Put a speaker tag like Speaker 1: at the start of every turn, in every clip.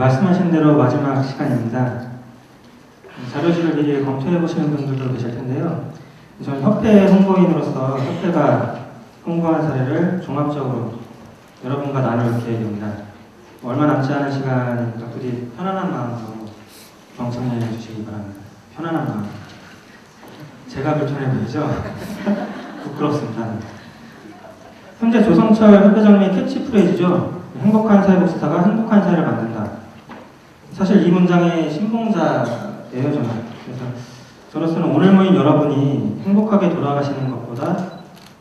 Speaker 1: 말씀하신 대로 마지막 시간입니다. 자료지를 미리 검토해 보시는 분들도 계실 텐데요. 저는 협회 홍보인으로서 협회가 홍보한 사례를 종합적으로 여러분과 나눌 계획입니다. 얼마 남지 않은 시간이니까 부디 편안한 마음으로 경청해 주시기 바랍니다. 편안한 마음. 제가 불편해 보이죠? 부끄럽습니다. 현재 조성철 협회장님의 캐치프레이즈죠. 행복한 사회복지사가 행복한 사회를 만든다. 사실 이 문장의 신봉자예요, 저는. 그래서 저로서는 오늘 모인 여러분이 행복하게 돌아가시는 것보다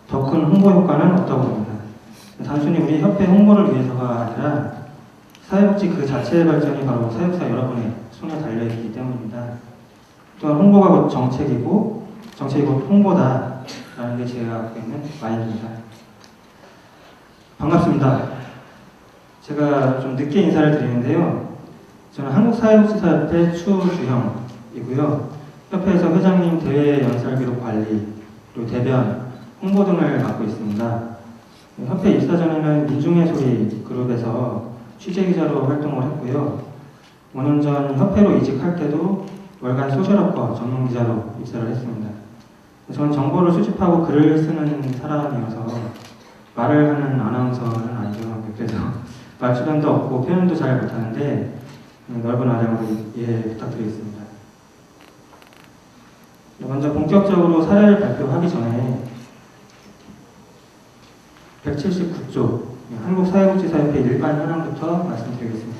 Speaker 1: 더 큰 홍보 효과는 없다고 봅니다. 단순히 우리 협회 홍보를 위해서가 아니라 사회복지 그 자체의 발전이 바로 사회복지사 여러분의 손에 달려있기 때문입니다. 또한 홍보가 곧 정책이고 정책이 곧 홍보다라는 게 제가 갖고 있는 마인드입니다. 반갑습니다. 제가 좀 늦게 인사를 드리는데요. 저는 한국사회복지사협회 추주형이고요. 협회에서 회장님 대외 연설기록 관리, 그리고 대변, 홍보 등을 맡고 있습니다. 협회 입사 전에는 민중의 소리 그룹에서 취재기자로 활동을 했고요. 5년 전 협회로 이직할 때도 월간 소셜워커 전문기자로 입사를 했습니다. 저는 정보를 수집하고 글을 쓰는 사람이어서 말을 하는 아나운서는 아니고요. 그래서 말주변도 없고 표현도 잘 못하는데 넓은 아량으로 이해 부탁드리겠습니다. 먼저 본격적으로 사례를 발표하기 전에 179조 한국사회복지사협회 일반 현황부터 말씀드리겠습니다.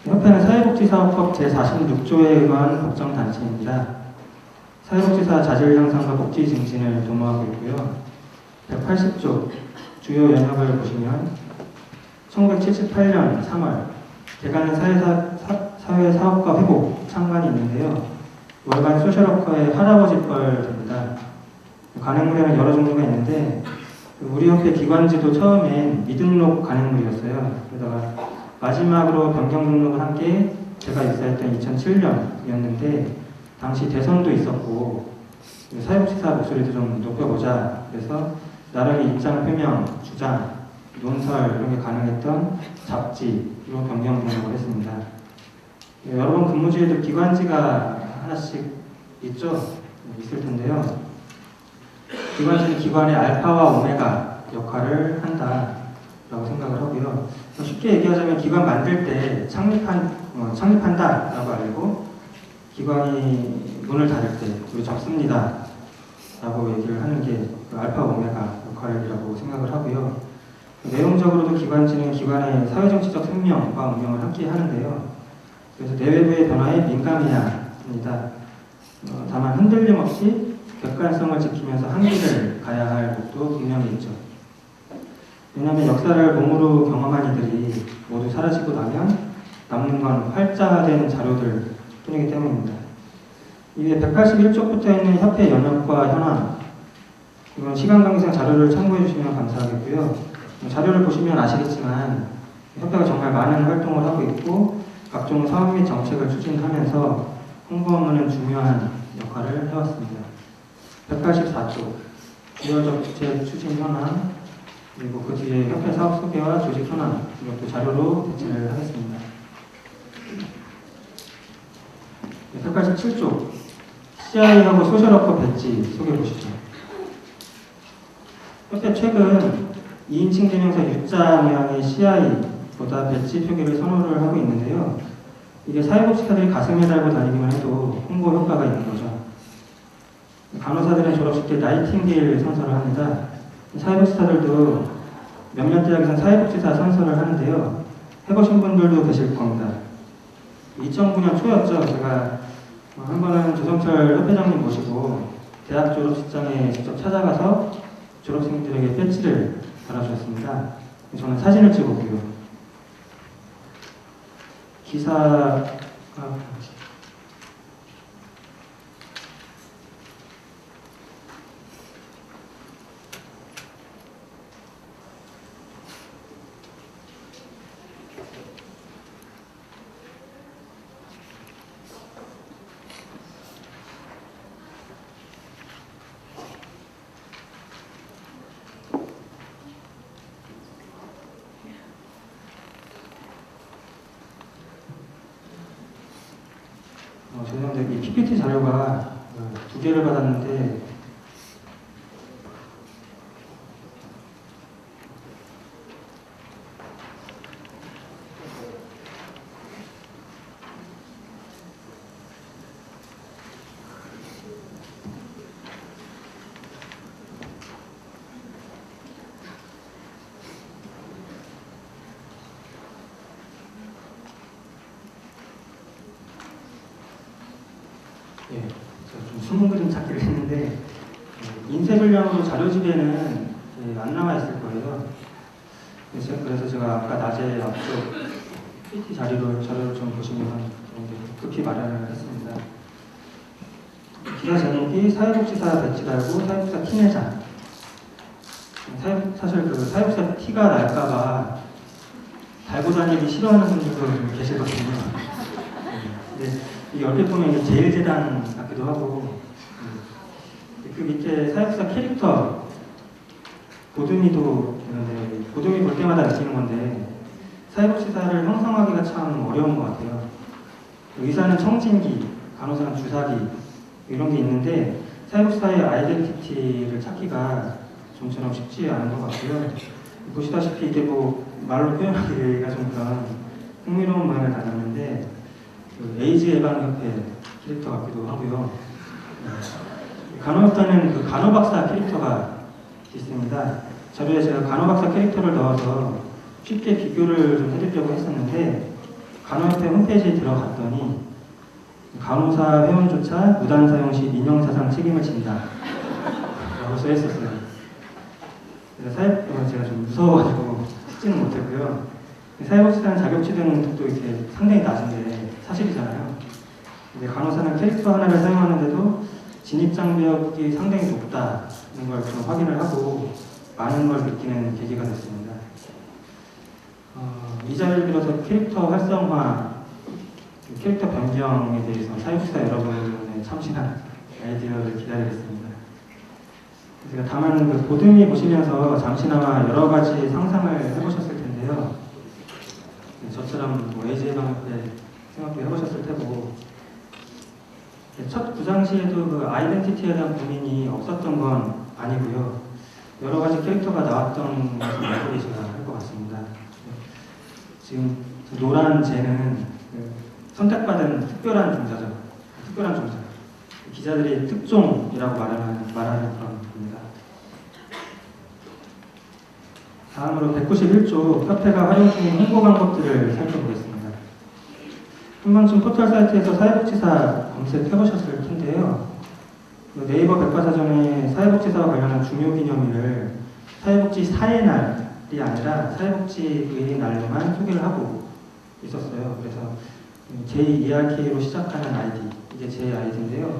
Speaker 1: 협회는 사회복지사업법 제46조에 의한 법정단체입니다. 사회복지사 자질 향상과 복지 증진을 도모하고 있고요. 180조 주요 영역을 보시면 1978년 3월 개간 사회사업과 회복 창간이 있는데요. 월간 소셜워커의 할아버지뻘입니다. 간행물에는 여러 종류가 있는데 우리 협회 기관지도 처음엔 미등록 간행물이었어요. 그러다가 마지막으로 변경 등록을 한 게 제가 입사했던 2007년이었는데 당시 대선도 있었고 사회복지사 목소리도 좀 높여보자. 그래서 나름의 입장 표명, 주장, 논설 이런 게 가능했던 잡지로 변경 등록을 했습니다. 여러분 근무지에도 기관지가 하나씩 있죠? 있을 텐데요. 기관지는 기관의 알파와 오메가 역할을 한다라고 생각을 하고요. 쉽게 얘기하자면 기관 만들 때 창립한다라고 알고 기관이 문을 닫을 때 우리 접습니다 라고 얘기를 하는 게 알파 오메가 역할이라고 생각을 하고요. 내용적으로도 기관지는 기관의 사회정치적 생명과 운영을 함께 하는데요. 그래서 내외부의 변화에 민감해야 합니다. 다만 흔들림 없이 객관성을 지키면서 한계를 가야 할 것도 분명히 있죠. 왜냐하면 역사를 몸으로 경험한 이들이 모두 사라지고 나면 남는 건 활자된 자료들 뿐이기 때문입니다. 이게 181쪽부터 있는 협회 연역과 현황, 이건 시간 관계상 자료를 참고해 주시면 감사하겠고요. 자료를 보시면 아시겠지만 협회가 정말 많은 활동을 하고 있고 각종 사업 및 정책을 추진하면서 홍보 업무는 중요한 역할을 해왔습니다. 184조 주요 정책 추진 현황, 그리고 그 뒤에 협회 사업 소개와 조직 현황 이것도 자료로 배치를 하겠습니다. 187조 CI하고 소셜워커 배지 소개해 보시죠. 협회 최근 2인칭 대명사 U자 모양의 CI보다 배지 표기를 선호를 하고 있는데요. 이게 사회복지사들이 가슴에 달고 다니기만 해도 홍보 효과가 있는 거죠. 간호사들은 졸업식 때 나이팅게일 선서를 합니다. 사회복지사들도 몇몇 대학에서 사회복지사 선서를 하는데요. 해보신 분들도 계실 겁니다. 2009년 초였죠. 제가 한 번은 조성철 협회장님 모시고 대학 졸업식장에 직접 찾아가서 졸업생들에게 배지를 달아주셨습니다. 저는 사진을 찍었고요. 기사가 죄송한데 이 PPT 자료가 두 개를 받았는데 예, 제가 좀 숨은 그림 찾기를 했는데 인쇄분량으로 자료집에는 안 남아 있을 거예요. 그래서 제가 아까 낮에 앞쪽 PT 자료를 좀 보시면 급히 마련을 했습니다. 기사 제목이 사회복지사 배지 달고 사회복지사 티 내자. 사실 그 사회복지사 티가 날까봐 달고 다니기 싫어하는 분들도 좀 계시거든요. 근데 이 얼핏 보면 이게 제일재단 같기도 하고, 그 밑에 사회복지사 캐릭터 보듬이도 있는데, 보듬이 볼 때마다 느끼는 건데 사회복지사를 형성하기가 참 어려운 것 같아요. 의사는 청진기, 간호사는 주사기 이런 게 있는데 사회복지사의 아이덴티티를 찾기가 좀처럼 쉽지 않은 것 같고요. 보시다시피 이게 뭐 말로 표현하기가 좀 그런 흥미로운 모양을 가졌는데 에이즈 예방협회 캐릭터 같기도 하고요. 간호학과는 그 간호박사 캐릭터가 있습니다. 자료에 제가 간호박사 캐릭터를 넣어서 쉽게 비교를 좀 해드리려고 했었는데 간호협회 홈페이지에 들어갔더니 간호사 회원조차 무단 사용 시 민형사상 책임을 진다 라고 써있었어요. 제가 좀 무서워가지고 찍지는 못했고요. 사회복지사는 자격치 등도 이렇게 상당히 낮은데 사실이잖아요. 근데 간호사는 캐릭터 하나를 사용하는데도 진입장벽이 상당히 높다는 걸 좀 확인을 하고 많은 걸 느끼는 계기가 됐습니다. 이 자리를 빌어서 캐릭터 활성화, 캐릭터 변경에 대해서 사회복지사 여러분의 참신한 아이디어를 기다리겠습니다. 제가 다만 그 보듬이 보시면서 잠시나마 여러 가지 상상을 해보셨을 텐데요. 저처럼 뭐 에이즈 예방협회 생각도 해보셨을 테고, 첫 구상시에도 그 아이덴티티에 대한 고민이 없었던 건 아니고요. 여러 가지 캐릭터가 나왔던 것을 알고 계셔야 할 것 같습니다. 지금 노란 쟤는 선택받은 특별한 종자죠. 특별한 종자. 기자들이 특종이라고 말하는 그런 겁니다. 다음으로 191조 협회가 활용 중인 홍보 방법들을 살펴보겠습니다. 한 번쯤 포털 사이트에서 사회복지사 검색해보셨을 텐데요. 네이버 백과사전에 사회복지사와 관련한 중요 기념일을 사회복지사의 날이 아니라 사회복지의 날로만 소개를 하고 있었어요. 그래서 J2RK로 시작하는 아이디, 이게 제 아이디인데요.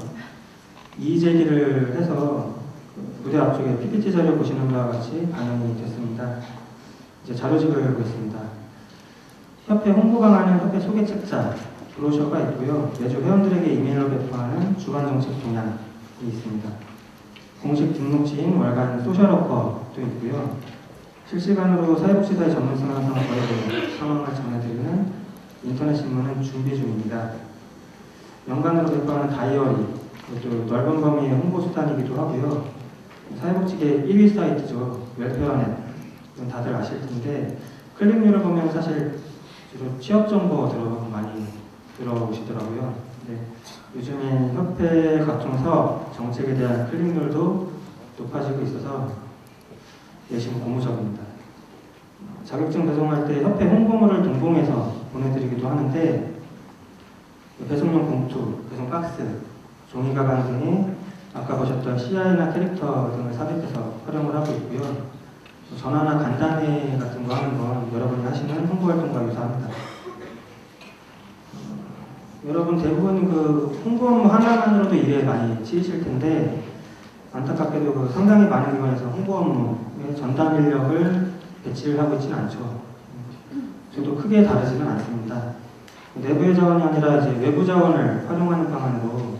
Speaker 1: 이의제기를 해서 무대 앞쪽에 PPT 자료 보시는 바와 같이 반영이 됐습니다. 이제 자료집을 보겠습니다. 협회 홍보 방안은 협회 소개 책자, 브로셔가 있고요. 매주 회원들에게 이메일로 배포하는 주간 정책 동향이 있습니다. 공식 등록지인 월간 소셜워커도 있고요. 실시간으로 사회복지사의 전문성 상황과의 상황을 전해드리는 인터넷 신문은 준비 중입니다. 연간으로 배포하는 다이어리, 그것도 넓은 범위의 홍보 수단이기도 하고요. 사회복지계 1위 사이트죠. 웰페어넷. 이건 다들 아실 텐데 클릭률을 보면 사실 주로 취업 정보 많이 들어오시더라고요. 근데 요즘에 협회 각종 사업, 정책에 대한 클릭률도 높아지고 있어서 열심히 고무적입니다. 자격증 배송할 때 협회 홍보물을 동봉해서 보내드리기도 하는데 배송용 봉투, 배송 박스, 종이 가방 등이 아까 보셨던 CI나 캐릭터 등을 삽입해서 활용을 하고 있고요. 전화나 간담회 같은 거 하는 건 여러분이 하시는 홍보 활동과 유사합니다. 여러분 대부분 그 홍보 업무 하나만으로도 일에 많이 치이실 텐데 안타깝게도 그 상당히 많은 기관에서 홍보 업무에 전담 인력을 배치를 하고 있지는 않죠. 저도 크게 다르지는 않습니다. 내부의 자원이 아니라 이제 외부 자원을 활용하는 방안으로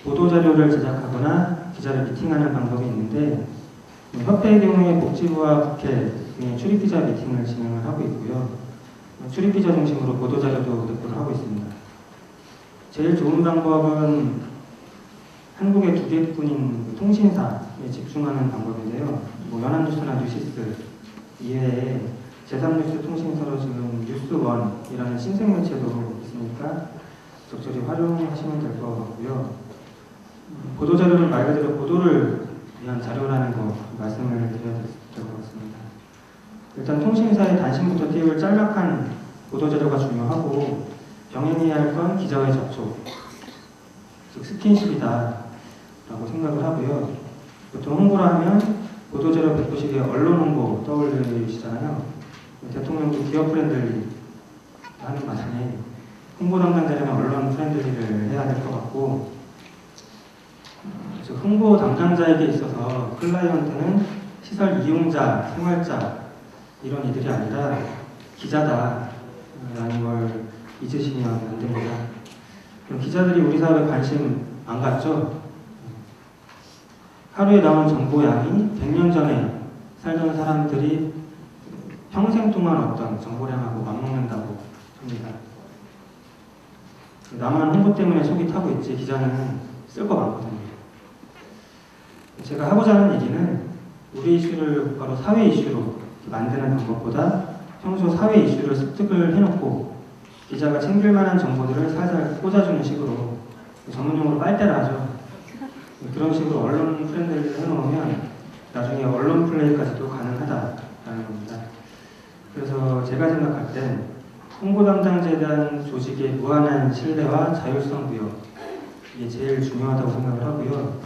Speaker 1: 보도 자료를 제작하거나 기자를 미팅하는 방법이 있는데 협회의 경우에 복지부와 국회 등의 출입기자 미팅을 진행을 하고 있고요. 출입기자 중심으로 보도 자료도 배포를 하고 있습니다. 제일 좋은 방법은 한국의 두 개뿐인 통신사에 집중하는 방법인데요. 뭐 연합뉴스나 뉴시스 이외에 제3뉴스 통신사로 지금 뉴스원이라는 신생매체도 있으니까 적절히 활용하시면 될 것 같고요. 보도자료는 말 그대로 보도를 위한 자료라는 거 말씀을 드려야 될 것 같습니다. 일단 통신사의 단신부터 띄울 짤막한 보도자료가 중요하고 병행해야 할 건 기자와의 접촉, 즉 스킨십이다 라고 생각을 하고요. 보통 홍보를 하면 보도자료 190에 언론 홍보 떠올리시잖아요. 대통령도 기업 프렌들리 하는 마당에 홍보 담당자라면 언론 프렌들리를 해야 될 것 같고, 즉 홍보 담당자에게 있어서 클라이언트는 시설 이용자, 생활자 이런 이들이 아니라 기자다라는 걸 잊으시면 안 됩니다. 그럼 기자들이 우리 사회에 관심 안 갖죠? 하루에 나온 정보량이 100년 전에 살던 사람들이 평생 동안 어떤 정보량하고 맞먹는다고 합니다. 나만 홍보 때문에 속이 타고 있지 기자는 쓸 거 많거든요. 제가 하고자 하는 얘기는 우리 이슈를 바로 사회 이슈로 만드는 방법보다 평소 사회 이슈를 습득을 해놓고 기자가 챙길 만한 정보들을 살살 꽂아주는 식으로, 전문용어로 빨대를 하죠. 그런 식으로 언론 프렌들리를 해놓으면 나중에 언론 플레이까지도 가능하다라는 겁니다. 그래서 제가 생각할 땐 홍보 담당자에 대한 조직의 무한한 신뢰와 자율성 부여, 이게 제일 중요하다고 생각을 하고요.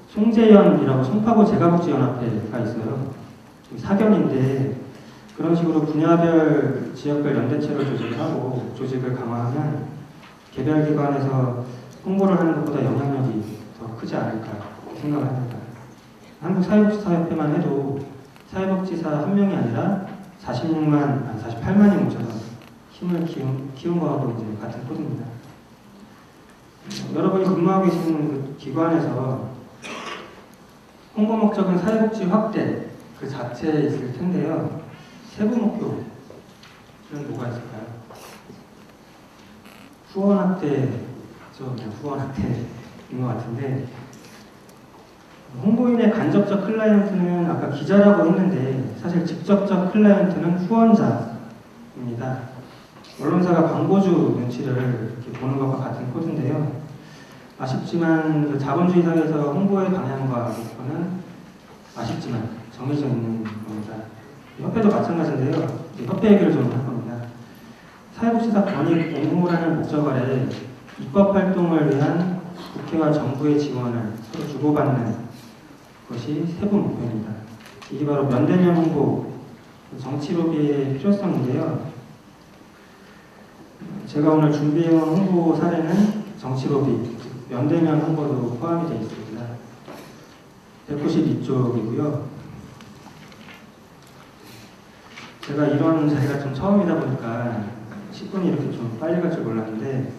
Speaker 1: 송재연이라고 송파구 제과복지연합회가 있어요. 사견인데 그런 식으로 분야별, 지역별 연대체를 조직을 하고 조직을 강화하면 개별 기관에서 홍보를 하는 것보다 영향력이 더 크지 않을까 생각을 합니다. 한국사회복지사협회만 해도 사회복지사 한 명이 아니라 48만이 뭉쳐서 힘을 키운 거하고 이제 같은 코드입니다. 여러분이 근무하고 계시는 그 기관에서 홍보 목적은 사회복지 확대 그 자체에 있을 텐데요. 세부 목표는 뭐가 있을까요? 후원 확대죠. 후원 확대인 것 같은데, 홍보인의 간접적 클라이언트는 아까 기자라고 했는데 사실 직접적 클라이언트는 후원자입니다. 언론사가 광고주 눈치를 이렇게 보는 것과 같은 코드인데요. 아쉽지만 그 자본주의 사회에서 홍보의 방향과 목표는 아쉽지만 정해져 있는 겁니다. 협회도 마찬가지인데요. 협회 얘기를 좀 할 겁니다. 사회복지사 권익 옹호라는 목적 아래 입법 활동을 위한 국회와 정부의 지원을 서로 주고받는 것이 세부 목표입니다. 이게 바로 면대면 홍보, 정치 로비의 필요성인데요. 제가 오늘 준비해온 홍보 사례는 정치 로비, 면대면 홍보도 포함이 되어 있습니다. 192쪽이고요. 제가 이런 자리가 좀 처음이다 보니까 10분이 이렇게 좀 빨리 갈 줄 몰랐는데,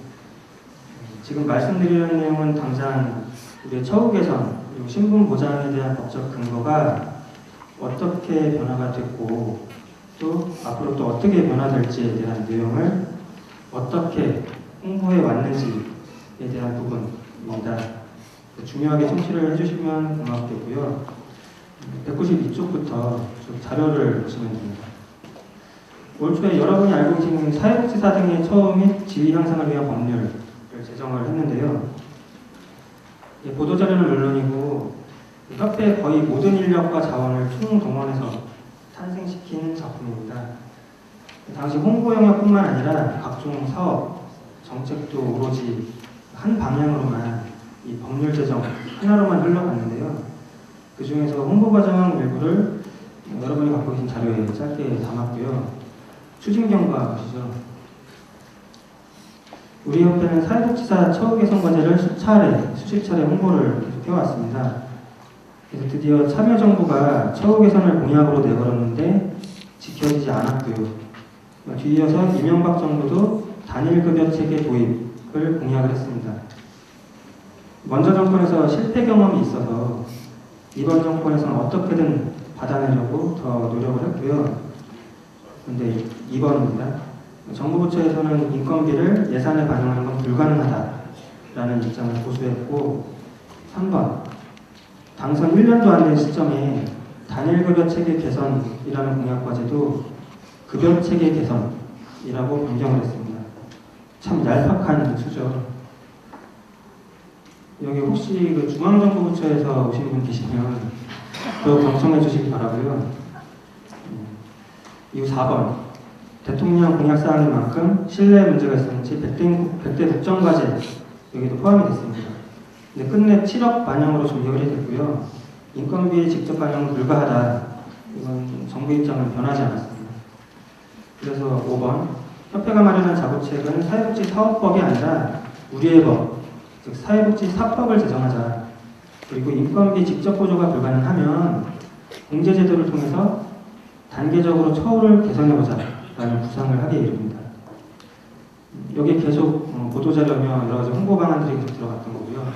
Speaker 1: 지금 말씀드리는 내용은 당장 우리의 처우 개선 그리고 신분 보장에 대한 법적 근거가 어떻게 변화가 됐고 또 앞으로 또 어떻게 변화될지에 대한 내용을 어떻게 홍보해 왔는지에 대한 부분입니다. 중요하게 청취를 해주시면 고맙겠고요. 192쪽부터 자료를 보시면 됩니다. 올 초에 여러분이 알고 계신 사회복지사 등의 처우 및 지위 향상을 위한 법률을 제정을 했는데요. 보도자료는 물론이고 협회의 거의 모든 인력과 자원을 총동원해서 탄생시킨 작품입니다. 당시 홍보 영역뿐만 아니라 각종 사업, 정책도 오로지 한 방향으로만 이 법률 제정 하나로만 흘러갔는데요. 그 중에서 홍보 과정 일부를 여러분이 갖고 계신 자료에 짧게 담았고요. 추진 경과 보시죠. 우리 협회는 사회복지사 처우 개선 과제를 수십 차례 홍보를 계속 해왔습니다. 그래서 드디어 참여정부가 처우 개선을 공약으로 내걸었는데 지켜지지 않았고요. 뒤이어서 이명박 정부도 단일급여 체계 도입을 공약을 했습니다. 먼저 정권에서 실패 경험이 있어서 이번 정권에서는 어떻게든 받아내려고 더 노력을 했고요. 그런데 2번입니다. 정부 부처에서는 인건비를 예산에 반영하는 건 불가능하다라는 입장을 고수했고, 3번 당선 1년도 안 된 시점에 단일급여 체계 개선이라는 공약 과제도 급여 체계 개선이라고 변경을 했습니다. 참 얄팍한 수죠. 여기 혹시 그 중앙정부 부처에서 오신 분 계시면 또 경청해 주시기 바라고요. 이후 4번 대통령 공약사항인 만큼 신뢰 문제가 있었는지 100대 국정과제 여기도 포함이 됐습니다. 근데 끝내 7억 반영으로 조결이 됐고요. 인건비 직접 반영은 불가하다. 이건 정부 입장은 변하지 않았습니다. 그래서 5번 협회가 마련한 자구책은 사회복지 사업법이 아니라 우리의 법, 즉 사회복지 사법을 제정하자. 그리고 인건비 직접 보조가 불가능하면 공제제도를 통해서 단계적으로 처우를 개선해보자 라는 구상을 하게 이릅니다. 여기 계속 보도자료며 여러가지 홍보 방안들이 계속 들어갔던 거고요.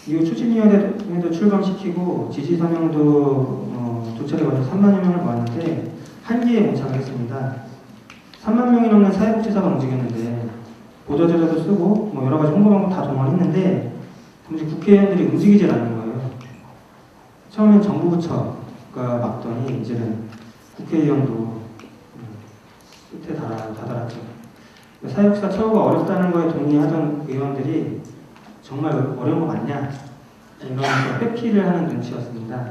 Speaker 1: 이후 추진위원회도 출범시키고 지지서명도 두 차례 걸쳐 3만여 명을 모았는데 한기에 봉착을 했습니다. 3만 명이 넘는 사회복지사가 움직였는데 보도자료도 쓰고 여러가지 홍보 방법 다 동원했는데 도무지 국회의원들이 움직이질 않는 거예요. 처음엔 정부 부처가 막더니 이제는 국회의원도 끝에 다다랐죠. 사회복지사 처우가 어렵다는 거에 동의하던 의원들이 정말 어려운 거 맞냐? 이런 회피를 하는 눈치였습니다.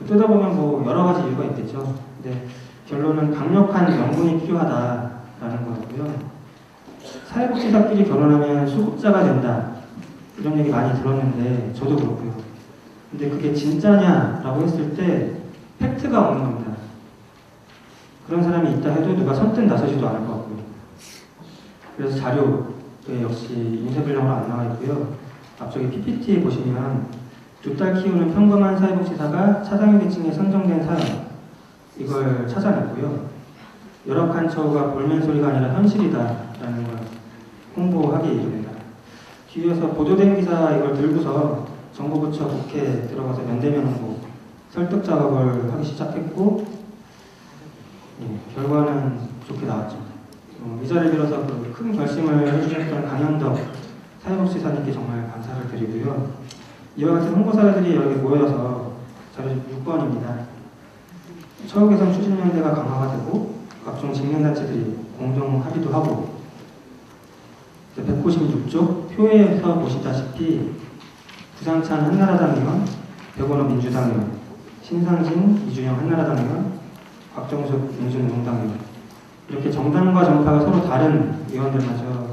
Speaker 1: 뜯어보면 여러 가지 이유가 있겠죠. 근데 결론은 강력한 명분이 필요하다라는 거고요. 사회복지사끼리 결혼하면 수급자가 된다. 이런 얘기 많이 들었는데 저도 그렇고요. 근데 그게 진짜냐라고 했을 때 팩트가 없는 겁니다. 그런 사람이 있다 해도 누가 선뜻 나서지도 않을 것 같고요. 그래서 자료에 역시 인쇄불량으로 안 나와 있고요. 앞쪽에 PPT 보시면 2딸 키우는 평범한 사회복지사가 차상위계층에 선정된 사연 이걸 찾아냈고요. 열악한 처우가 볼멘 소리가 아니라 현실이다라는 걸 홍보하기에 이릅니다. 뒤에서 보도된 기사 이걸 들고서 정부 부처 국회에 들어가서 면대면 홍보 설득 작업을 하기 시작했고 결과는 좋게 나왔죠. 이 자리를 빌어서 큰 결심을 해주셨던 강현덕 사회복지사님께 정말 감사를 드리고요. 이와 같은 홍보사들이 여기 모여서 자료 6번입니다. 처우 개선 추진연대가 강화가 되고 각종 직능단체들이 공동 합의도 하고 196쪽 표에서 보시다시피 구상찬 한나라당 의원, 백원호 민주당 의원, 신상진, 이준영 한나라당 의원, 곽정숙 민주노동당 의원 이렇게 정당과 정파가 서로 다른 의원들마저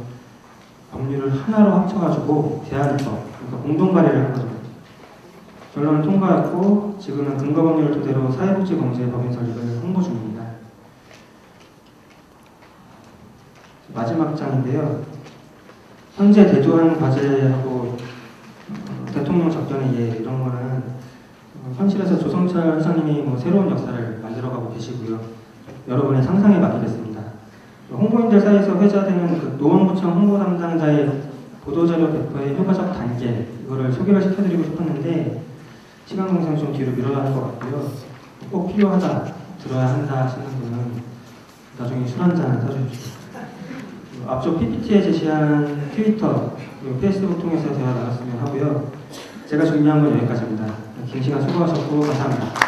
Speaker 1: 법률을 하나로 합쳐가지고 대안법, 그러니까 공동 발의를 한 거죠. 결론은 통과했고 지금은 근거법률을 토대로 사회복지공제 법인 설립을 홍보 중입니다. 마지막 장인데요. 현재 대두하는 과제하고 대통령 접견의 예 이런 거는 현실에서 조성철 회장님이 새로운 역사를 만들어가고 계시고요. 여러분의 상상에 맡기겠습니다. 홍보인들 사이에서 회자되는 그 노원구청 홍보 담당자의 보도자료 배포의 효과적 단계 이거를 소개를 시켜드리고 싶었는데 시간 관계상 좀 뒤로 밀어야 할 것 같고요. 꼭 필요하다, 들어야 한다 하시는 분은 나중에 술 한잔 사주십시오. 앞쪽 PPT에 제시한 트위터 그리고 페이스북 통해서 대화 나눴으면 하고요. 제가 준비한 건 여기까지입니다. 긴 시간 수고하셨고 감사합니다.